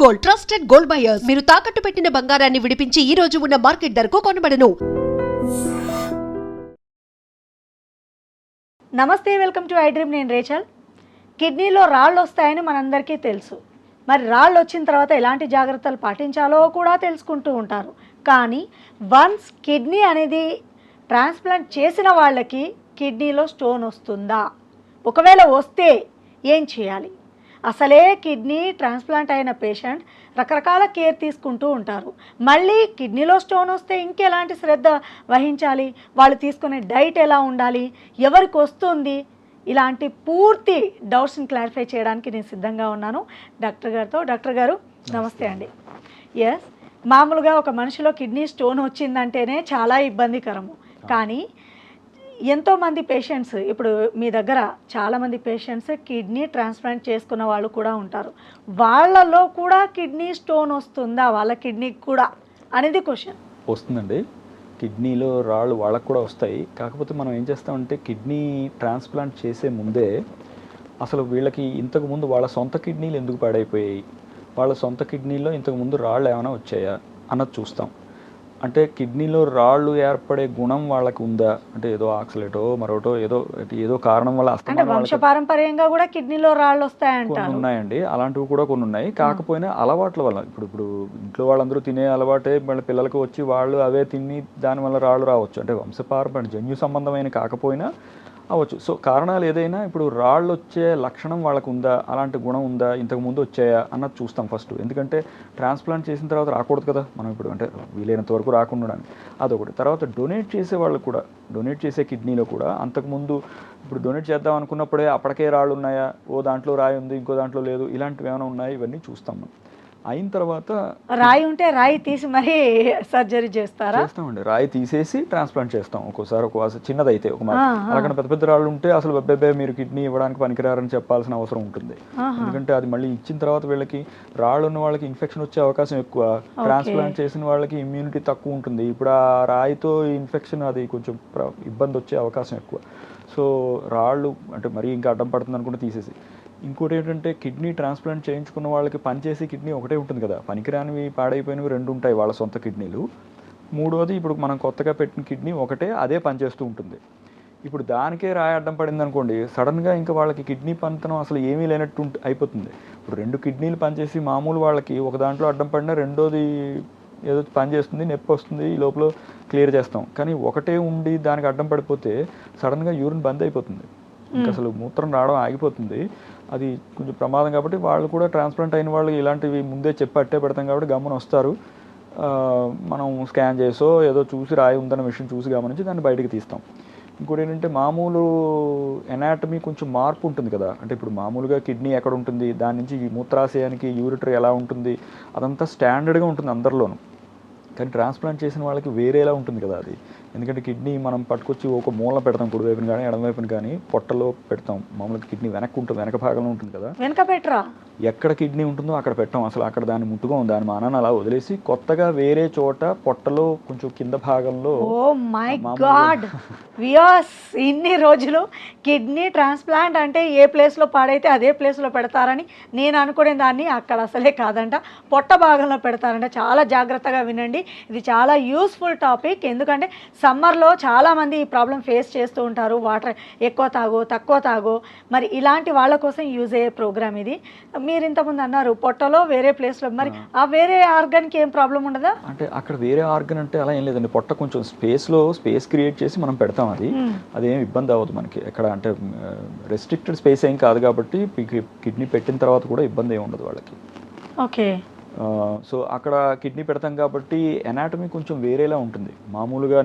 Gold, trusted gold buyers. మీరు తాకట్టు పెట్టిన బంగారాన్ని విడిపించి ఈ రోజు ఉన్న మార్కెట్ ధరకు కొనబడను. నమస్తే, వెల్కమ్ టు ఐ డ్రీమ్. నేను రేచల్. కిడ్నీలో రాళ్ళు వస్తాయని మనందరికీ తెలుసు. మరి రాళ్ళు వచ్చిన తర్వాత ఎలాంటి జాగ్రత్తలు పాటించాలో కూడా తెలుసుకుంటూ ఉంటారు. కానీ వన్స్ కిడ్నీ అనేది ట్రాన్స్ప్లాంట్ చేసిన వాళ్ళకి కిడ్నీలో స్టోన్ వస్తుందా? ఒకవేళ వస్తే ఏం చేయాలి? అసలే కిడ్నీ ట్రాన్స్ప్లాంట్ అయిన పేషెంట్ రకరకాల కేర్ తీసుకుంటూ ఉంటారు. మళ్ళీ కిడ్నీలో స్టోన్ వస్తే ఇంకెలాంటి శ్రద్ధ వహించాలి? వాళ్ళు తీసుకునే డైట్ ఎలా ఉండాలి? ఎవరికి వస్తుంది? ఇలాంటి పూర్తి డౌట్స్ని క్లారిఫై చేయడానికి నేను సిద్ధంగా ఉన్నాను డాక్టర్ గారితో. డాక్టర్ గారు నమస్తే అండి. ఎస్, మామూలుగా ఒక మనిషిలో కిడ్నీ స్టోన్ వచ్చిందంటేనే చాలా ఇబ్బందికరము. కానీ ఎంతోమంది పేషెంట్స్, ఇప్పుడు మీ దగ్గర చాలామంది పేషెంట్స్ కిడ్నీ ట్రాన్స్ప్లాంట్ చేసుకున్న వాళ్ళు కూడా ఉంటారు. వాళ్ళలో కూడా కిడ్నీ స్టోన్ వస్తుందా? వాళ్ళ కిడ్నీకి కూడా అనేది క్వశ్చన్. వస్తుందండి. కిడ్నీలో రాళ్ళు వాళ్ళకు కూడా వస్తాయి. కాకపోతే మనం ఏం చేస్తామంటే కిడ్నీ ట్రాన్స్ప్లాంట్ చేసే ముందే అసలు వీళ్ళకి ఇంతకుముందు వాళ్ళ సొంత కిడ్నీలు ఎందుకు పాడైపోయాయి, వాళ్ళ సొంత కిడ్నీలో ఇంతకుముందు రాళ్ళు ఏమైనా వచ్చాయా అన్నది చూస్తాం. అంటే కిడ్నీలో రాళ్ళు ఏర్పడే గుణం వాళ్ళకి ఉందా, అంటే ఏదో ఆక్సిలేటో మరోటో ఏదో కారణం వల్ల వంశపారంపర్యంగా కూడా కిడ్నీలో రాళ్ళు వస్తాయంట. కొన్ని ఉన్నాయండి, అలాంటివి కూడా కొన్ని ఉన్నాయి. కాకపోయినా అలవాట్ల వల్ల, ఇప్పుడు ఇంట్లో వాళ్ళందరూ తినే అలవాటే వాళ్ళ పిల్లలకు వచ్చి వాళ్ళు అవే తిని దానివల్ల రాళ్ళు రావచ్చు. అంటే వంశపారంపర్య జన్యు సంబంధమైన కాకపోయినా అవ్వచ్చు. సో కారణాలు ఏదైనా, ఇప్పుడు రాళ్ళు వచ్చే లక్షణం వాళ్ళకు ఉందా, అలాంటి గుణం ఉందా, ఇంతకుముందు వచ్చాయా అన్నది చూస్తాం ఫస్ట్. ఎందుకంటే ట్రాన్స్ప్లాంట్ చేసిన తర్వాత రాకూడదు కదా మనం, ఇప్పుడు అంటే వీలైనంత వరకు రాకుండా అదొకటి. తర్వాత డొనేట్ చేసే వాళ్ళు కూడా, డొనేట్ చేసే కిడ్నీలో కూడా అంతకుముందు ఇప్పుడు డొనేట్ చేద్దాం అనుకున్నప్పుడే అప్పటికే రాళ్ళు ఉన్నాయా, ఓ దాంట్లో రాయి ఉంది ఇంకో దాంట్లో లేదు, ఇలాంటివి ఏమైనా ఉన్నాయి, ఇవన్నీ చూస్తాం మనం. అయిన తర్వాత రాయి ఉంటే రాయి తీసి మరీ సర్జరీ చేస్తామండి. రాయి తీసేసి ట్రాన్స్ప్లాంట్ చేస్తాం. ఒక్కోసారి చిన్నదైతే అలాగని పెద్ద పెద్ద రాళ్ళు ఉంటే అసలు అబ్బాయి మీరు కిడ్నీ ఇవ్వడానికి పనికిరారని చెప్పాల్సిన అవసరం ఉంటుంది. ఎందుకంటే అది మళ్ళీ ఇచ్చిన తర్వాత వీళ్ళకి రాళ్ళు ఉన్న వాళ్ళకి ఇన్ఫెక్షన్ వచ్చే అవకాశం ఎక్కువ, ట్రాన్స్ప్లాంట్ చేసిన వాళ్ళకి ఇమ్యూనిటీ తక్కువ ఉంటుంది. ఇప్పుడు ఆ రాయితో ఇన్ఫెక్షన్ అది కొంచెం ఇబ్బంది వచ్చే అవకాశం ఎక్కువ. సో రాళ్ళు అంటే మరీ ఇంకా అడ్డం పడుతుంది అనుకుంటే తీసేసి. ఇంకోటి ఏంటంటే కిడ్నీ ట్రాన్స్ప్లాంట్ చేయించుకున్న వాళ్ళకి పనిచేసే కిడ్నీ ఒకటే ఉంటుంది కదా, పనికిరానివి పాడైపోయినవి 2 ఉంటాయి వాళ్ళ సొంత కిడ్నీలు. మూడోది ఇప్పుడు మనం కొత్తగా పెట్టిన కిడ్నీ ఒకటే, అదే పనిచేస్తూ ఉంటుంది. ఇప్పుడు దానికే రాయి అడ్డం పడింది అనుకోండి, సడన్గా ఇంకా వాళ్ళకి కిడ్నీ పనితనం అసలు ఏమీ లేనట్టు అయిపోతుంది. ఇప్పుడు 2 కిడ్నీలు పనిచేసి మామూలు వాళ్ళకి ఒక దాంట్లో అడ్డం పడినా రెండోది ఏదో పని చేస్తుంది, నొప్పి వస్తుంది, ఈ లోపల క్లియర్ చేస్తాం. కానీ ఒకటే ఉండి దానికి అడ్డం పడిపోతే సడన్గా యూరిన్ బంద్ అయిపోతుంది, ఇంకా అసలు మూత్రం రావడం ఆగిపోతుంది. అది కొంచెం ప్రమాదం. కాబట్టి వాళ్ళు కూడా ట్రాన్స్ప్లాంట్ అయిన వాళ్ళు ఇలాంటివి ముందే చెప్పి అట్టే పెడతాం కాబట్టి గమ్మున వస్తారు. మనం స్కాన్ చేసో ఏదో చూసి రాయి ఉందన్న విషయం చూసి గమనించి దాన్ని బయటికి తీస్తాం. ఇంకోటి ఏంటంటే మామూలు ఎనాటమీ కొంచెం మార్పు ఉంటుంది కదా, అంటే ఇప్పుడు మామూలుగా కిడ్నీ ఎక్కడ ఉంటుంది, దాని నుంచి మూత్రాశయానికి యూరిటరీ ఎలా ఉంటుంది, అదంతా స్టాండర్డ్గా ఉంటుంది అందరిలోనూ. కానీ ట్రాన్స్ప్లాంట్ చేసిన వాళ్ళకి వేరేలా ఉంటుంది కదా అది. ఎందుకంటే కిడ్నీ మనం పట్టుకొచ్చి ఒక మూల పెడతాం, కుడివైపుని కానీ ఎడమవైపుని కానీ పొట్టలో పెడతాం. మామూలుగా కిడ్నీ వెనక్కి ఉంటుంది, వెనక భాగంలో ఉంటుంది కదా, వెనక పెట్టరా, ఎక్కడ కిడ్నీ ఉంటుందో అక్కడ పెట్టాం. అసలు అక్కడ దాన్ని ముట్టుకోం, దాని మానాన్ని అలా వదిలేసి కొత్తగా వేరే చోట పొట్టలో కొంచెం కింద భాగంలో. ఓ మై గాడ్ వియర్స్, ఇన్ని రోజులు కిడ్నీ ట్రాన్స్ప్లాంట్ అంటే ఏ ప్లేస్లో పాడైతే అదే ప్లేస్లో పెడతారని నేను అనుకునే దాన్ని, అక్కడ అసలే కాదంట, పొట్ట భాగంలో పెడతారంట. చాలా జాగ్రత్తగా వినండి, ఇది చాలా యూస్ఫుల్ టాపిక్. ఎందుకంటే సమ్మర్లో చాలామంది ఈ ప్రాబ్లం ఫేస్ చేస్తూ ఉంటారు, వాటర్ ఎక్కువ తాగో తక్కువ తాగో. మరి ఇలాంటి వాళ్ళ కోసం యూజ్ అయ్యే ప్రోగ్రామ్ ఇది. మీరు ఇంతకుముందు అన్నారు పొట్టలో వేరే ప్లేస్లో, మరి ఆ వేరే ఆర్గన్కి ఏం ప్రాబ్లం ఉండదా? అంటే అక్కడ వేరే ఆర్గన్ అంటే అలా ఏం లేదండి, పొట్ట కొంచెం స్పేస్ క్రియేట్ చేసి మనం పెడతాం. అదేం ఇబ్బంది అవ్వదు మనకి ఎక్కడ, అంటే రెస్ట్రిక్టెడ్ స్పేస్ ఏం కాదు కాబట్టి కిడ్నీ పెట్టిన తర్వాత కూడా ఇబ్బంది ఏమి ఉండదు వాళ్ళకి. ఓకే. సో అక్కడ కిడ్నీ పెడతాం కాబట్టి ఎనాటమీ కొంచెం వేరేలా ఉంటుంది. మామూలుగా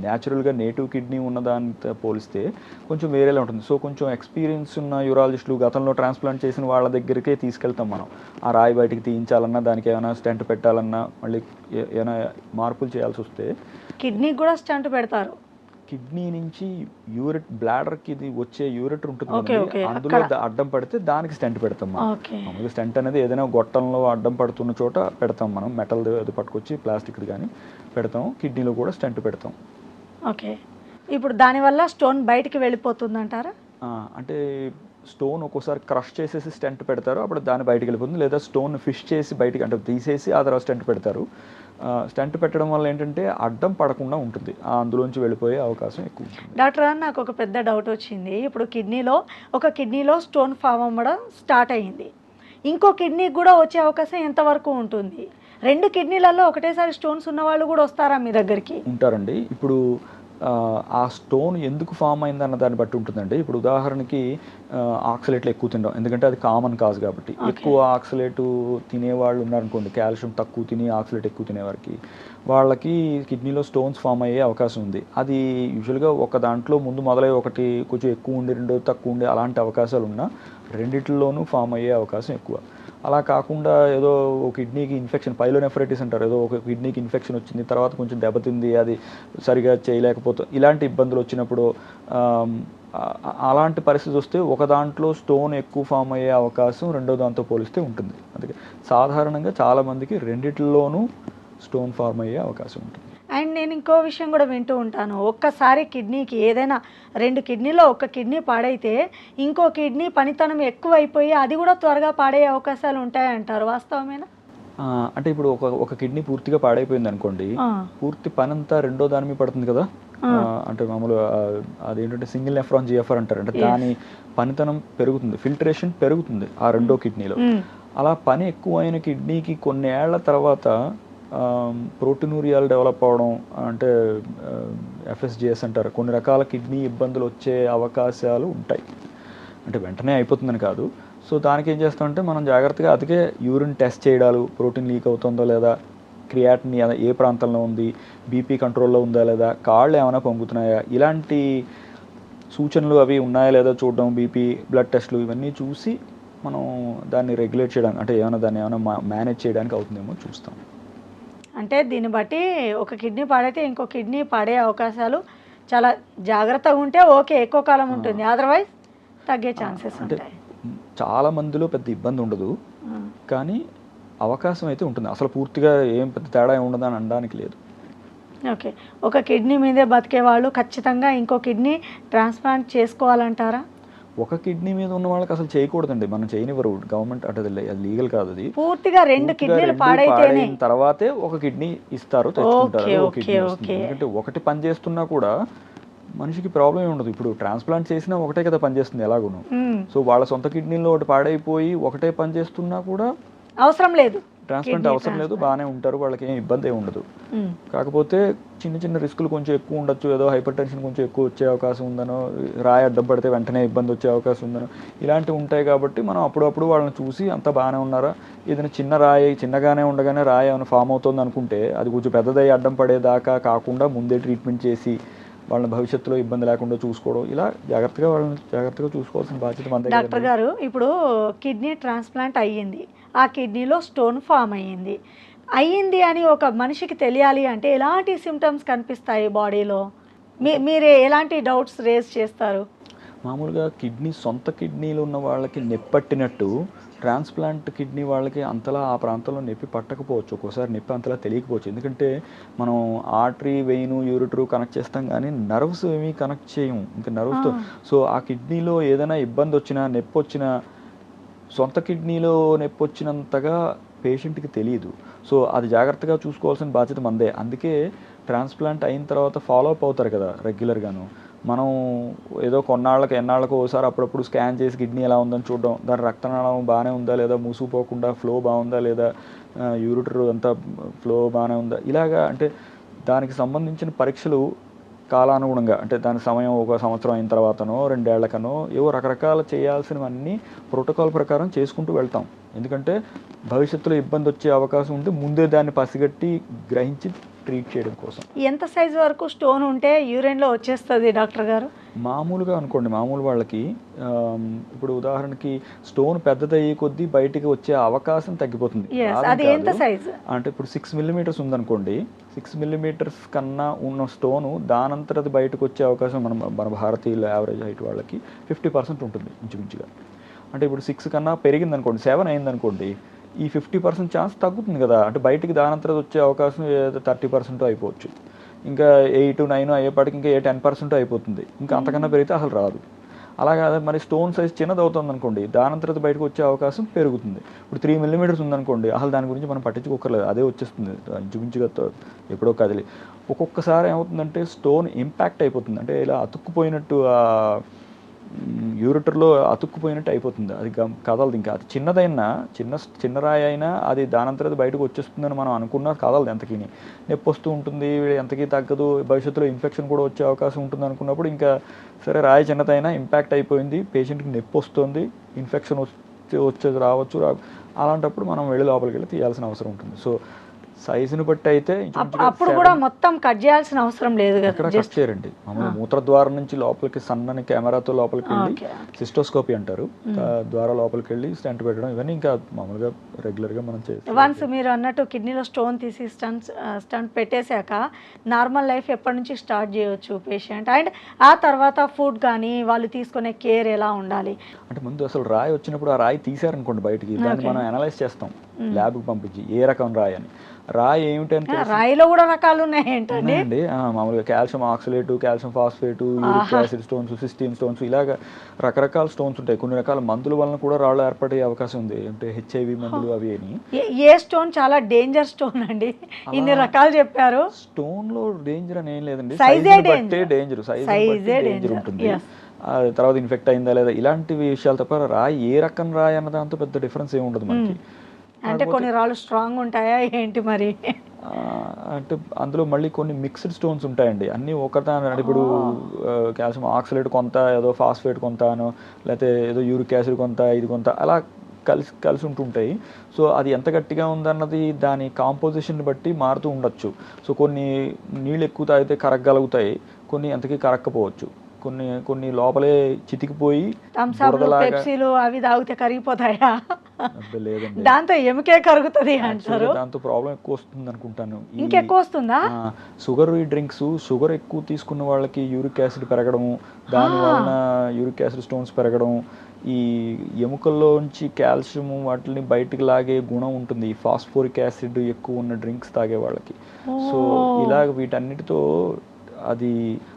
న్యాచురల్గా నేటివ్ కిడ్నీ ఉన్నదానితో పోలిస్తే కొంచెం వేరేలా ఉంటుంది. సో కొంచెం ఎక్స్పీరియన్స్ ఉన్న యూరాలజిస్టులు, గతంలో ట్రాన్స్ప్లాంట్ చేసిన వాళ్ళ దగ్గరికే తీసుకెళ్తాం మనం. ఆ రాయి బయటికి తీయించాలన్నా, దానికి ఏమైనా స్టెంట్ పెట్టాలన్నా, మళ్ళీ ఏమైనా మార్పులు చేయాల్సి వస్తే. కిడ్నీ కూడా స్టెంట్ పెడతారు. కిడ్నీ నుంచి బ్లాడర్కి ఇది వచ్చే యూరిటర్ ఉంటుంది కదా, అందులో అడ్డం పడితే దానికి స్టెంట్ పెడతాం మనం. మామూలుగా స్టెంట్ అనేది ఏదైనా గొట్టంలో అడ్డం పడుతున్న చోట పెడతాం మనం, మెటల్ అది పట్టుకొచ్చి ప్లాస్టిక్ది కానీ పెడతాం. కిడ్నీలో కూడా స్టెంట్ పెడతాం. ఓకే. ఇప్పుడు దానివల్ల స్టోన్ బయటికి వెళ్ళిపోతుంది అంటారా? అంటే స్టోన్ ఒక్కోసారి క్రష్ చేసేసి స్టెంట్ పెడతారు, అప్పుడు దాన్ని బయటికి వెళ్ళిపోతుంది. లేదా స్టోన్ ఫిష్ చేసి బయటికి అంటే తీసేసి ఆ తర్వాత స్టెంట్ పెడతారు. స్టెంట్ పెట్టడం వల్ల ఏంటంటే అడ్డం పడకుండా ఉంటుంది, అందులోంచి వెళ్ళిపోయే అవకాశం ఎక్కువ ఉంటుంది. డాక్టర్ గారు నాకు ఒక పెద్ద డౌట్ వచ్చింది. ఇప్పుడు ఒక కిడ్నీలో స్టోన్ ఫామ్ అవ్వడం స్టార్ట్ అయ్యింది, ఇంకో కిడ్నీకి కూడా వచ్చే అవకాశం ఎంతవరకు ఉంటుంది? 2 కిడ్నీలలో ఒకటేసారి స్టోన్స్ ఉన్న వాళ్ళు కూడా వస్తారా మీ దగ్గరికి? ఉంటారండి. ఇప్పుడు ఆ స్టోన్ ఎందుకు ఫామ్ అయిందన్న దాన్ని బట్టి ఉంటుందండి. ఇప్పుడు ఉదాహరణకి ఆక్సలేట్లు ఎక్కువ తినడం, ఎందుకంటే అది కామన్ కాజ్ కాబట్టి. ఎక్కువ ఆక్సలేటు తినేవాళ్ళు ఉన్నారనుకోండి, కాల్షియం తక్కువ తిని ఆక్సలేట్ ఎక్కువ తినేవారికి, వాళ్ళకి కిడ్నీలో స్టోన్స్ ఫామ్ అయ్యే అవకాశం ఉంది. అది యూజువల్గా ఒక దాంట్లో ముందు మొదలై ఒకటి కొంచెం ఎక్కువ ఉండి 2 తక్కువ ఉండి అలాంటి అవకాశాలు ఉన్నా రెండిట్లోనూ ఫామ్ అయ్యే అవకాశం ఎక్కువ. అలా కాకుండా ఏదో ఒక కిడ్నీకి ఇన్ఫెక్షన్, పైలోనెఫ్రైటిస్ అంటారు, ఏదో ఒక కిడ్నీకి ఇన్ఫెక్షన్ వచ్చింది, తర్వాత కొంచెం దెబ్బతింది, అది సరిగా చేయలేకపోతే ఇలాంటి ఇబ్బందులు వచ్చినప్పుడు అలాంటి పరిస్థితి వస్తే ఒక దాంట్లో స్టోన్ ఎక్కువ ఫామ్ అయ్యే అవకాశం రెండో దాంతో పోలిస్తే ఉంటుంది. అందుకే సాధారణంగా చాలామందికి రెండిట్లోనూ స్టోన్ ఫామ్ అయ్యే అవకాశం ఉంటుంది. అండ్ నేను ఇంకో విషయం కూడా వింటూ ఉంటాను, ఒక్కసారి కిడ్నీకి ఏదైనా 2 కిడ్నీలో ఒక కిడ్నీ పాడైతే ఇంకో కిడ్నీ పనితనం ఎక్కువ అయిపోయి అది కూడా త్వరగా పాడయ్యే అవకాశాలు ఉంటాయంటారు, వాస్తవమేనా? అంటే ఇప్పుడు ఒక కిడ్నీ పూర్తిగా పాడైపోయింది అనుకోండి, పూర్తి పని అంతా రెండో దాని మీద పడుతుంది కదా. అంటే మామూలుగా అదేంటంటే సింగిల్ నెఫ్రాన్ జిఎఫ్ఆర్ అంటారు, అంటే దాని పనితనం పెరుగుతుంది, ఫిల్టరేషన్ పెరుగుతుంది ఆ రెండో కిడ్నీలో. అలా పని ఎక్కువ అయిన కిడ్నీకి కొన్ని ఏళ్ల తర్వాత ప్రోటీనూరియాలు డెవలప్ అవడం, అంటే ఎఫ్ఎస్జిఎస్ అంటారు, కొన్ని రకాల కిడ్నీ ఇబ్బందులు వచ్చే అవకాశాలు ఉంటాయి. అంటే వెంటనే అయిపోతుందని కాదు. సో దానికి ఏం చేస్తామంటే మనం జాగ్రత్తగా అందుకే యూరిన్ టెస్ట్ చేయడాలు, ప్రోటీన్ లీక్ అవుతుందో లేదా, క్రియాటిన్ ఏ ప్రాంతంలో ఉంది, బీపీ కంట్రోల్లో ఉందా లేదా, కాళ్ళు ఏమైనా పొంగుతున్నాయా, ఇలాంటి సూచనలు అవి ఉన్నాయా లేదా చూడడం, బీపీ బ్లడ్ టెస్ట్లు ఇవన్నీ చూసి మనం దాన్ని రెగ్యులేట్ చేయడానికి, అంటే దాన్ని ఏమైనా మేనేజ్ చేయడానికి అవుతుందేమో చూస్తాం. అంటే దీన్ని బట్టి ఒక కిడ్నీ పాడైతే ఇంకో కిడ్నీ పాడే అవకాశాలు చాలా జాగ్రత్తగా ఉంటే ఓకే, ఎక్కువ కాలం ఉంటుంది, అదర్వైజ్ తగ్గే ఛాన్సెస్ ఉంటాయి. చాలా మందిలో పెద్ద ఇబ్బంది ఉండదు, కానీ అవకాశం అయితే ఉంటుంది. అసలు పూర్తిగా ఏం పెద్ద తేడా ఉండదు అని అనడానికి లేదు. ఓకే, ఒక కిడ్నీ మీదే బతికే వాళ్ళు ఖచ్చితంగా ఇంకో కిడ్నీ ట్రాన్స్ప్లాంట్ చేసుకోవాలంటారా? ఒక కిడ్నీ మీద ఉన్న వాళ్ళకి అసలు చేయకూడదండి, మనం చేయనివ్వరు గవర్నమెంట్, అంటే అది లీగల్ కాదు. అది పూర్తిగా 2 కిడ్నీలు పాడైతేనే తర్వాతే ఒక కిడ్నీ ఇస్తారు, తెచ్చుకుంటారు. ఎందుకంటే ఒకటి పని చేస్తున్నా కూడా మనిషికి ప్రాబ్లం ఏమి ఉండదు. ఇప్పుడు ట్రాన్స్ప్లాంట్ చేసినా ఒకటే కదా పనిచేస్తుంది ఎలాగును. సో వాళ్ళ సొంత కిడ్నీలో ఒకటి పాడైపోయి ఒకటే పని చేస్తున్నా కూడా అవసరం లేదు, ట్రాన్స్ప్లాంట్ అవసరం లేదు, బాగానే ఉంటారు, వాళ్ళకి ఏం ఇబ్బంది ఏమి ఉండదు. కాకపోతే చిన్న రిస్కులు కొంచెం ఎక్కువ ఉండొచ్చు, ఏదో హైపర్ టెన్షన్ కొంచెం ఎక్కువ వచ్చే అవకాశం ఉందనో, రాయి అడ్డం పడితే వెంటనే ఇబ్బంది వచ్చే అవకాశం ఉందనో, ఇలాంటివి ఉంటాయి. కాబట్టి మనం అప్పుడప్పుడు వాళ్ళని చూసి అంతా బాగానే ఉన్నారా, ఏదైనా చిన్న రాయి చిన్నగానే ఉండగానే రాయి ఏమైనా ఫామ్ అవుతుంది అనుకుంటే అది కొంచెం పెద్దదయ్యి అడ్డం పడేదాకా కాకుండా ముందే ట్రీట్మెంట్ చేసి వాళ్ళని భవిష్యత్తులో ఇబ్బంది లేకుండా చూసుకోవడం, ఇలా జాగ్రత్తగా చూసుకోవాల్సిన బాధ్యత మన దగ్గర. డాక్టర్ గారు, ఇప్పుడు కిడ్నీ ట్రాన్స్ప్లాంట్ అయ్యింది, ఆ కిడ్నీలో స్టోన్ ఫామ్ అయ్యింది అని ఒక మనిషికి తెలియాలి అంటే ఎలాంటి సిమ్టమ్స్ కనిపిస్తాయి బాడీలో? మీరు ఎలాంటి డౌట్స్ రేజ్ చేస్తారు? మామూలుగా సొంత కిడ్నీలు ఉన్న వాళ్ళకి నెప్పట్టినట్టు ట్రాన్స్ప్లాంట్ కిడ్నీ వాళ్ళకి అంతలా ఆ ప్రాంతంలో నొప్పి పట్టకపోవచ్చు, ఒక్కోసారి నొప్పి అంతలా తెలియకపోవచ్చు. ఎందుకంటే మనం ఆర్టరీ, వెయిన్, యూరిటర్ కనెక్ట్ చేస్తాం కానీ నర్వ్స్ ఏమీ కనెక్ట్ చేయము, ఇంకా నర్వ్స్తో. సో ఆ కిడ్నీలో ఏదైనా ఇబ్బంది వచ్చినా, నొప్పి వచ్చినా, సొంత కిడ్నీలో నొప్పి వచ్చినంతగా పేషెంట్కి తెలియదు. సో అది జాగ్రత్తగా చూసుకోవాల్సిన బాధ్యత మనదే. అందుకే ట్రాన్స్ప్లాంట్ అయిన తర్వాత ఫాలో అప్ అవుతారు కదా రెగ్యులర్గాను. మనం ఏదో ఎన్నాళ్ళకు ఒకసారి అప్పుడప్పుడు స్కాన్ చేసి కిడ్నీ ఎలా ఉందని చూడడం, దాని రక్తనాళం బాగానే ఉందా లేదా, మూసుకుపోకుండా ఫ్లో బాగుందా లేదా, యూరిటర్ అంతా ఫ్లో బాగానే ఉందా, ఇలాగా అంటే దానికి సంబంధించిన పరీక్షలు కాలానుగుణంగా, అంటే దాని సమయం 1 సంవత్సరం అయిన తర్వాతనో 2 ఏళ్లకనో ఏవో రకరకాల చేయాల్సినవన్నీ ప్రోటోకాల్ ప్రకారం చేసుకుంటూ వెళ్తాం. ఎందుకంటే భవిష్యత్తులో ఇబ్బంది వచ్చే అవకాశం ఉంటే ముందే దాన్ని పసిగట్టి గ్రహించి ట్రీట్ చేయడం కోసం. ఎంత సైజు వరకు స్టోన్ ఉంటే యూరిన్లో వచ్చేస్తుంది డాక్టర్ గారు? మామూలుగా అనుకోండి, మామూలు వాళ్ళకి ఇప్పుడు ఉదాహరణకి స్టోన్ పెద్దదయ్యే కొద్దీ బయటికి వచ్చే అవకాశం తగ్గిపోతుంది. అంటే ఇప్పుడు 6 మిల్లీమీటర్స్ ఉందనుకోండి, 6 మిల్లీమీటర్స్ కన్నా ఉన్న స్టోను దానంతట అది బయటకు వచ్చే అవకాశం మన భారతీయుల యావరేజ్ హైట్ వాళ్ళకి 50% ఉంటుంది ఇంచుమించుగా. అంటే ఇప్పుడు 6 కన్నా పెరిగింది అనుకోండి, 7 అయింది అనుకోండి, ఈ 50% ఛాన్స్ తగ్గుతుంది కదా. అంటే బయటికి దానంతరం వచ్చే అవకాశం 30% అయిపోవచ్చు, ఇంకా 8, 9 అయ్యేపాటికి ఇంకా 10% అయిపోతుంది, ఇంకా అంతకన్నా పెరిగితే అసలు రాదు. అలాగే అదే మరి స్టోన్ సైజ్ చిన్నది అవుతుంది అనుకోండి, దాని తర్వాత బయటకు వచ్చే అవకాశం పెరుగుతుంది. ఇప్పుడు 3 mm ఉందనుకోండి, అసలు దాని గురించి మనం పట్టించుకోకర్లేదు, అదే వచ్చేస్తుంది ఇంచుమించుగా ఎప్పుడో కదిలి. ఒక్కొక్కసారి ఏమవుతుందంటే స్టోన్ ఇంపాక్ట్ అయిపోతుంది, అంటే ఇలా అతుక్కుపోయినట్టు యూరిటర్లో అతుక్కుపోయినట్టు అయిపోతుంది, అది కదలదు. ఇంకా అది చిన్నదైనా చిన్న రాయి అయినా అది దానంతరం బయటకు వచ్చేస్తుందని మనం అనుకున్నా కదలదు, ఎంతకీ నొప్పి వస్తూ ఉంటుంది, ఎంతకీ తగ్గదు, భవిష్యత్తులో ఇన్ఫెక్షన్ కూడా వచ్చే అవకాశం ఉంటుంది అనుకున్నప్పుడు ఇంకా సరే రాయి చిన్నదైనా ఇంపాక్ట్ అయిపోయింది, పేషెంట్కి నొప్పి వస్తుంది, ఇన్ఫెక్షన్ వచ్చేది రావచ్చు, అలాంటప్పుడు మనం వెళ్ళి లోపలికి వెళ్ళి తీయాల్సిన అవసరం ఉంటుంది. సో సైజుని బట్టి అయితే అప్పుడు కూడా మొత్తం కట్ చేయాల్సిన అవసరం లేదు కదా, ఎక్కడ కట్ చేయరండి. మామూలు మూత్రద్వారం నుంచి లోపలికి సన్నని కెమెరాతో లోపలికి వెళ్ళి సిస్టోస్కోపీ అంటారు, ద్వారా లోపలికి వెళ్ళి స్టంట్ పెట్టడం, ఇవన్నీ ఇంకా మామూలుగా రెగ్యులర్గా మనం చేస్తాం. వన్స్ మీరు అన్నట్టు కిడ్నీలో స్టోన్ తీసి స్టంట్ పెట్టేశాక నార్మల్ లైఫ్ ఎప్పటి నుంచి స్టార్ట్ చేయవచ్చు పేషెంట్, అండ్ ఆ తర్వాత ఫుడ్ కానీ వాళ్ళు తీసుకునే కేర్ ఎలా ఉండాలి? అంటే ముందు అసలు రాయి వచ్చినప్పుడు ఆ రాయి తీసారనుకోండి బయటికి, దాన్ని మనం అనలైజ్ చేస్తాం ల్యాబ్కి పంపించి ఏ రకం రాయి అని. రాయి ఏమిటంటే రాయిలో కూడా రకాలు ఉన్నాయండి మామూలుగా calcium oxalate, calcium phosphate, uric acid stones, cystine stones, ఇలాగ రకరకాల స్టోన్స్ ఉంటాయి. కొన్ని రకాల మందుల వలన కూడా రాళ్ళు ఏర్పడే అవకాశం ఉంది, అంటే హెచ్ఐవి మందులు అవి అని. ఏ స్టోన్ చాలా డేంజర్ స్టోన్ అండి, ఇన్ని రకాలు చెప్పారు. స్టోన్ లో డేంజర్ అని ఏం లేదండి, సైజే డేంజర్, డేంజర్ ఉంటుంది. తర్వాత ఇన్ఫెక్ట్ అయిందా లేదా ఇలాంటి విషయాలు తప్ప రాయి ఏ రకం రాయి అన్న దాంతో పెద్ద డిఫరెన్స్ ఏమి ఉండదు మనకి. అంటే కొన్ని రాళ్ళు స్ట్రాంగ్ ఉంటాయా ఏంటి మరి? అంటే అందులో మళ్ళీ కొన్ని మిక్స్డ్ స్టోన్స్ ఉంటాయండి, అన్నీ ఒకదాని. ఇప్పుడు కాల్షియం ఆక్సలేట్ కొంత, ఏదో ఫాస్ఫేట్ కొంతనో, లేకపోతే ఏదో యూరిక్ యాసిడ్ కొంత, ఇది కొంత, అలా కలిసి ఉంటుంటాయి. సో అది ఎంత గట్టిగా ఉందన్నది దాని కాంపోజిషన్ బట్టి మారుతూ ఉండొచ్చు. సో కొన్ని నీళ్ళు ఎక్కువ తాగితే కరగలుగుతాయి, కొన్ని ఎంతకీ కరక్కపోవచ్చు, కొన్ని లోపలే చితికిపోయి అవి తాగితే కరిగిపోతాయా? లేదండి, దాంతో ఎముకే కరుగుతుంది అంటారు, దాంతో ప్రాబ్లం ఎక్కువ వస్తుంది అనుకుంటాను. ఇంకెక్కువ వస్తుందా? షుగర్ ఎక్కువ తీసుకున్న వాళ్ళకి యూరిక్ యాసిడ్ పెరగడము, దాని వలన యూరిక్ యాసిడ్ స్టోన్స్ పెరగడం, ఈ ఎముకల్లోంచి కాల్షియం వాటిని బయటికి లాగే గుణం ఉంటుంది, ఫాస్ఫోరిక్ యాసిడ్ ఎక్కువ ఉన్న డ్రింక్స్ తాగే వాళ్ళకి. సో ఇలాగ వీటన్నిటితో అది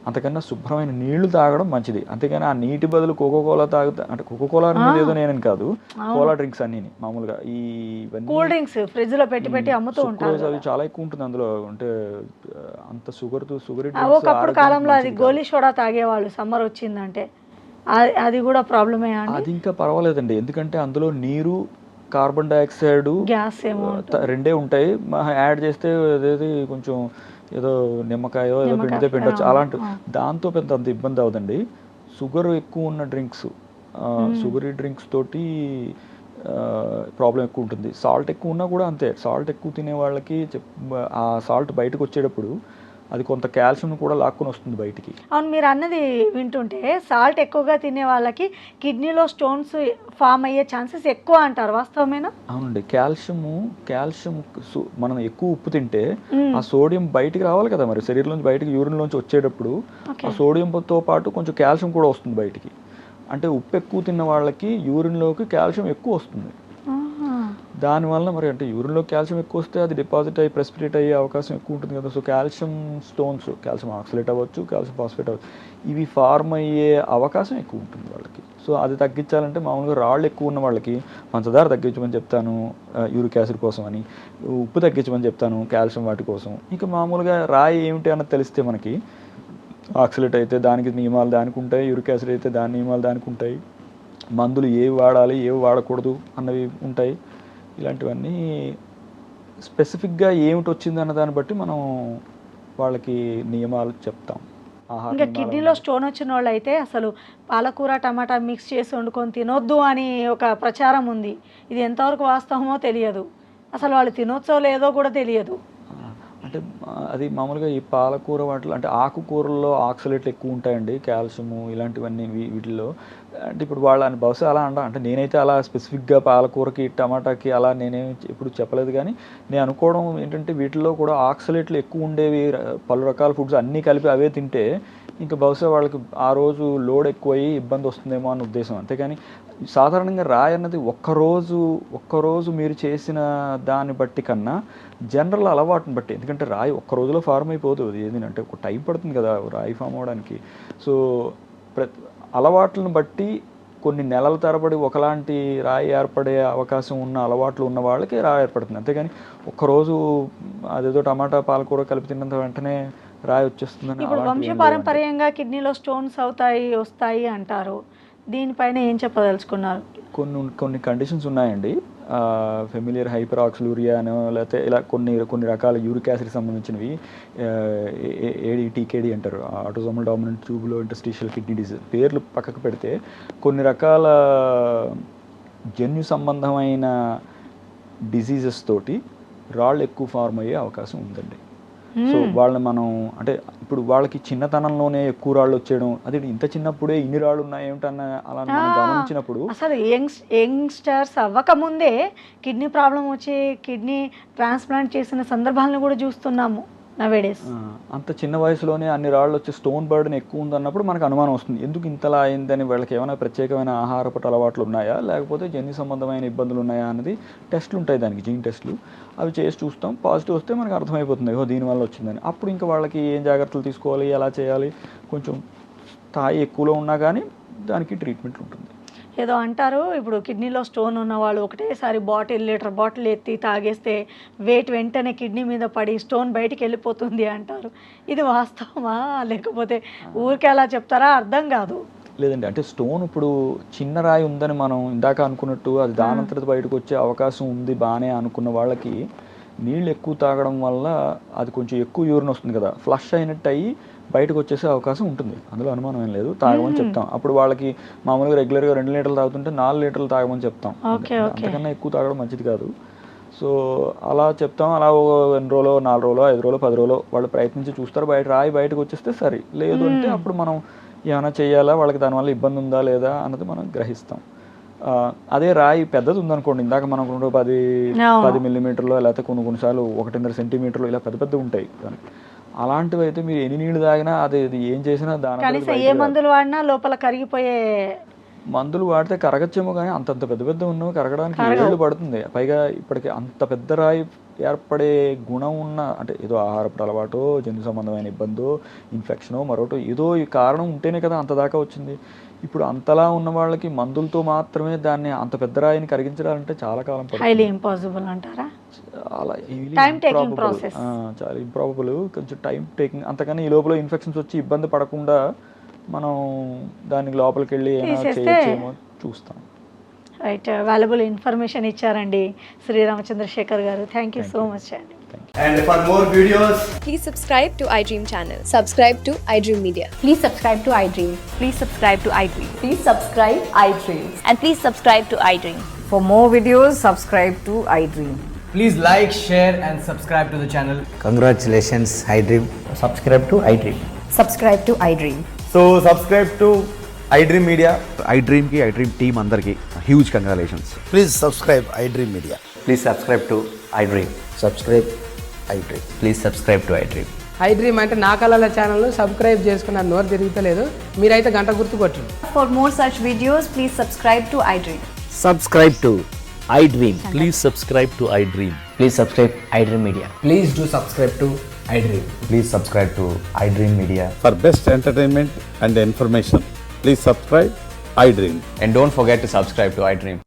అంతకన్నా శుభ్రమైన నీళ్లు తాగడం మంచిది. అంతేగాని ఆ నీటి బదులు కోకోకోలా తాగుతా, అంటే కోకోకోలా అనేది ఏదో నేనని కాదు, కోలా డ్రింక్స్ అన్ని మామూలుగా ఈ కూల్ డ్రింక్స్ ఫ్రిడ్జ్ లో పెట్టి అమ్ముతూ ఉంటారు, అవి చాలా ఎక్కువ ఉంటుంది అందులో, అంటే అంత షుగర్ ఒకప్పుడు కాలంలో అది గోలీ సోడా తాగేవాళ్ళు సమ్మర్ వచ్చిందంటే, అది కూడా ప్రాబ్లమే. అది ఇంకా పర్వాలేదండి, ఎందుకంటే అందులో నీరు, కార్బన్ డైఆక్సైడ్, గ్యాస్ రెండే ఉంటాయి, యాడ్ చేస్తే అదేది కొంచెం ఏదో నిమ్మకాయో ఏదో పిండితే పిండొచ్చు, అలాంటి దాంతో పెద్ద అంత ఇబ్బంది అవదండి. షుగర్ ఎక్కువ ఉన్న డ్రింక్స్, షుగరీ డ్రింక్స్ తోటి ప్రాబ్లం ఎక్కువ ఉంటుంది. సాల్ట్ ఎక్కువ ఉన్నా కూడా అంతే, సాల్ట్ ఎక్కువ తినే వాళ్ళకి ఆ సాల్ట్ బయటకు వచ్చేటప్పుడు అది కొంత కాల్షియం కూడా లాక్కుని వస్తుంది బయటికి. అవును, మీరు అన్నది వింటుంటే సాల్ట్ ఎక్కువగా తినే వాళ్ళకి కిడ్నీలో స్టోన్స్ ఫామ్ అయ్యే ఛాన్సెస్ ఎక్కువ అంటారు, వాస్తవమేనా? అవునండి, కాల్షియం మనం ఎక్కువ ఉప్పు తింటే ఆ సోడియం బయటికి రావాలి కదా, మరి శరీరంలోంచి బయటికి యూరిన్లోంచి వచ్చేటప్పుడు ఆ సోడియంతో పాటు కొంచెం కాల్షియం కూడా వస్తుంది బయటికి. అంటే ఉప్పు ఎక్కువ తిన్న వాళ్ళకి యూరిన్లోకి కాల్షియం ఎక్కువ వస్తుంది, దానివల్ల మరి అంటే యూరిన్లో కాల్షియం ఎక్కువ వస్తే అది డిపాజిట్ అయ్యి ప్రెసిపిటేట్ అయ్యే అవకాశం ఎక్కువ ఉంటుంది కదా. So calcium stones, calcium oxalate అవ్వచ్చు, కాల్షియం ఫాస్ఫేట్ అవ్వచ్చు, ఇవి ఫార్మ్ అయ్యే అవకాశం ఎక్కువ ఉంటుంది వాళ్ళకి. సో అది తగ్గించాలంటే మామూలుగా రాళ్ళు ఎక్కువ ఉన్న వాళ్ళకి పంచదార తగ్గించమని చెప్తాను యూరిక్ యాసిడ్ కోసం అని, ఉప్పు తగ్గించమని చెప్తాను కాల్షియం వాటి కోసం. ఇంకా మామూలుగా రాయి ఏమిటి అన్నది తెలిస్తే మనకి, ఆక్సలేట్ అయితే దానికి నియమాలు దానికి ఉంటాయి, యూరిక్ యాసిడ్ అయితే దాని నియమాలు దానికి ఉంటాయి, మందులు ఏవి వాడాలి ఏవి వాడకూడదు అన్నవి ఉంటాయి. ఇలాంటివన్నీ స్పెసిఫిక్గా ఏమిటి వచ్చింది అన్న దాన్ని బట్టి మనం వాళ్ళకి నియమాలు చెప్తాం. ఇంకా కిడ్నీలో స్టోన్ వచ్చిన వాళ్ళు అయితే అసలు పాలకూర టమాటా మిక్స్ చేసి వండుకొని తినొద్దు అని ఒక ప్రచారం ఉంది, ఇది ఎంతవరకు వాస్తవమో తెలియదు, అసలు వాళ్ళు తినొచ్చో లేదో కూడా తెలియదు. అంటే అది మామూలుగా ఈ పాలకూర వాటిలో, అంటే ఆకుకూరల్లో ఆక్సలేట్లు ఎక్కువ ఉంటాయండి, కాల్షియము ఇలాంటివన్నీ వీటిల్లో. అంటే ఇప్పుడు వాళ్ళని బహుశా అలా అంటే నేనైతే అలా స్పెసిఫిక్గా పాలకూరకి టమాటాకి అలా నేనేం ఎప్పుడు చెప్పలేదు, కానీ నేను అనుకోవడం ఏంటంటే వీటిల్లో కూడా ఆక్సలేట్లు ఎక్కువ ఉండేవి, పలు రకాల ఫుడ్స్ అన్నీ కలిపి అవే తింటే ఇంకా బహుశా వాళ్ళకి ఆ రోజు లోడ్ ఎక్కువయ్యి ఇబ్బంది వస్తుందేమో అన్న ఉద్దేశం. అంతేకాని సాధారణంగా రాయి అన్నది ఒక్కరోజు మీరు చేసిన దాన్ని బట్టి కన్నా జనరల్ అలవాటుని బట్టి, ఎందుకంటే రాయి ఒక్క రోజులో ఫార్మ్ అయిపోతుంది, ఏంటంటే ఒక టైం పడుతుంది కదా రాయి ఫామ్ అవ్వడానికి. సో అలవాట్లను బట్టి కొన్ని నెలల తరబడి ఒకలాంటి రాయి ఏర్పడే అవకాశం ఉన్న అలవాట్లు ఉన్న వాళ్ళకి రాయి ఏర్పడుతుంది. అంతేగాని ఒక్కరోజు అదేదో టమాటా పాలకూర కలిపి తిన్నంత వెంటనే రాయి వచ్చేస్తుందని ఇప్పుడు వంశపారంపర్యంగా కిడ్నీలో స్టోన్స్ వస్తాయి అంటారు. దీనిపైన ఏం చెప్పదలుచుకున్నారు? కొన్ని కండిషన్స్ ఉన్నాయండి. ఫెమిలియర్ హైపర్ ఆక్సిలూరియా అనో లేకపోతే ఇలా కొన్ని రకాల యూరిక్ యాసిడ్ సంబంధించినవి, టీకేడి అంటారు, autosomal dominant tubulointerstitial kidney disease, పేర్లు పక్కకు పెడితే కొన్ని రకాల జన్యు సంబంధమైన డిసీజెస్ తోటి రాళ్ళు ఎక్కువ ఫార్మ్ అయ్యే అవకాశం ఉందండి. సో వాళ్ళని మనం అంటే ఇప్పుడు వాళ్ళకి చిన్నతనంలోనే ఎక్కువ రాళ్ళు వచ్చేయడం, అది ఇంత చిన్నప్పుడే ఇన్ని రాళ్ళు ఉన్నాయి ఏమిటన్న అలా మనం గమనించినప్పుడు అసలు యంగ్స్టర్స్ అవ్వకముందే కిడ్నీ ప్రాబ్లం వచ్చి కిడ్నీ ట్రాన్స్ప్లాంట్ చేసిన సందర్భాలను కూడా చూస్తున్నాము నవేడేస్. అంత చిన్న వయసులోనే అన్ని రాళ్ళు వచ్చి స్టోన్ బర్డెన్ ఎక్కువ ఉందన్నప్పుడు మనకు అనుమానం వస్తుంది, ఎందుకు ఇంతలా అయిందని, వాళ్ళకి ఏమైనా ప్రత్యేకమైన ఆహారపు అలవాట్లు ఉన్నాయా లేకపోతే జన్యు సంబంధమైన ఇబ్బందులు ఉన్నాయా అనేది టెస్టులు ఉంటాయి, దానికి జీన్ టెస్టులు, అవి చేసి చూస్తాం. పాజిటివ్ వస్తే మనకు అర్థమైపోతుంది దీనివల్ల వచ్చిందని. అప్పుడు ఇంకా వాళ్ళకి ఏం జాగ్రత్తలు తీసుకోవాలి, ఎలా చేయాలి, కొంచెం స్థాయి ఎక్కువలో ఉన్నా కానీ దానికి ట్రీట్మెంట్ ఉంటుంది. ఏదో అంటారు, ఇప్పుడు కిడ్నీలో స్టోన్ ఉన్న వాళ్ళు ఒకటేసారి లీటర్ బాటిల్ ఎత్తి తాగేస్తే వెయిట్ వెంటనే కిడ్నీ మీద పడి స్టోన్ బయటికి వెళ్ళిపోతుంది అంటారు. ఇది వాస్తవమా లేకపోతే ఊరికే అలా చెప్తారా? అర్థం కాదు. లేదండి, అంటే స్టోన్ ఇప్పుడు చిన్న రాయి ఉందని మనం ఇందాక అనుకున్నట్టు అది దానంతట బయటకు వచ్చే అవకాశం ఉంది బాగానే అనుకున్న వాళ్ళకి నీళ్ళు ఎక్కువ తాగడం వల్ల అది కొంచెం ఎక్కువ యూరిన్ వస్తుంది కదా, ఫ్లష్ అయినట్టు అయ్యి బయటకు వచ్చేసే అవకాశం ఉంటుంది, అందులో అనుమానం ఏం లేదు. తాగమని చెప్తాం. అప్పుడు వాళ్ళకి మామూలుగా రెగ్యులర్గా 2 లీటర్లు తాగుతుంటే 4 లీటర్లు తాగమని చెప్తాం, అంతకన్నా ఎక్కువ తాగడం మంచిది కాదు. సో అలా చెప్తాం. అలా 2 రోజులు 4 రోజులు 5 రోజులు 10 రోజులు వాళ్ళు ప్రయత్నించి చూస్తారు, రాయి బయటకు వచ్చేస్తే సరే, లేదు అంటే అప్పుడు మనం ఏమైనా చేయాలా, వాళ్ళకి దానివల్ల ఇబ్బంది ఉందా లేదా అన్నది మనం గ్రహిస్తాం. అదే రాయి పెద్దది ఉందనుకోండి, ఇందాక మనం 10 మిల్లీమీటర్లు లేకపోతే కొన్నిసార్లు 1.5 సెంటీమీటర్లు ఇలా పెద్ద ఉంటాయి దానికి. అలాంటివి అయితే మీరు ఎన్ని నీళ్ళు తాగినా అది ఏం చేసినా ఏ మందులు వాడినా లోపల కరిగిపోయే మందులు వాడితే కరగచ్చేమో, కానీ అంతంత పెద్ద ఉన్నవి కరగడానికి ఏళ్ళు పడుతుంది. పైగా ఇప్పటికి అంత పెద్ద రాయి ఏర్పడే గుణం ఉన్న, అంటే ఏదో ఆహారపు అలవాటో జన్యు సంబంధమైన ఇబ్బందో ఇన్ఫెక్షనో మరోటో ఏదో ఈ కారణం ఉంటేనే కదా అంత దాకా వచ్చింది. ఇప్పుడు అంతలా ఉన్న వాళ్ళకి మందులతో మాత్రమే దాన్ని అంత పెద్ద రాయిని కరిగించాలంటే చాలా కాలం పడుతుంది. ఇంపాసిబుల్ అంటారా? అలా చాలా ఇంప్రాబబుల్, కొంచెం టైం టేకింగ్. అంతకని ఈ లోపల ఇన్ఫెక్షన్స్ వచ్చి ఇబ్బంది పడకుండా మనం దానికి లోపలికి వెళ్ళి చేయొచ్చేమో చూస్తాం. రైట్, వాల్యుబుల్ ఇన్ఫర్మేషన్ ఇచ్చారండి శ్రీరామచంద్రశేఖర్ గారు. థ్యాంక్ యూ సో మచ్ అండి. And for more videos, please subscribe to iDream channel. Subscribe to iDream Media. Please subscribe to iDream. Please subscribe to iDream. Please subscribe iDream. And please subscribe to iDream. For more videos, subscribe to iDream. please like, share and subscribe to the channel. Congratulations, iDream. Subscribe to iDream. Subscribe to iDream. So subscribe to iDream Media. iDream ki iDream team andarki huge congratulations. Please subscribe iDream Media. Please subscribe to iDream. Subscribe iDream. Please subscribe to iDream. iDream అంటే నా కళల ఛానల్ను subscribe చేసుకున్న నోరు తిరుగుతలేదు, మీరైతే గంట గుర్తు కొట్టండి. For more such videos, please subscribe to iDream. Subscribe to iDream. Please subscribe to iDream. Please subscribe iDream Media. Please do subscribe to iDream. Please subscribe to iDream Media. For best entertainment and information, please subscribe iDream. And don't forget to subscribe to iDream.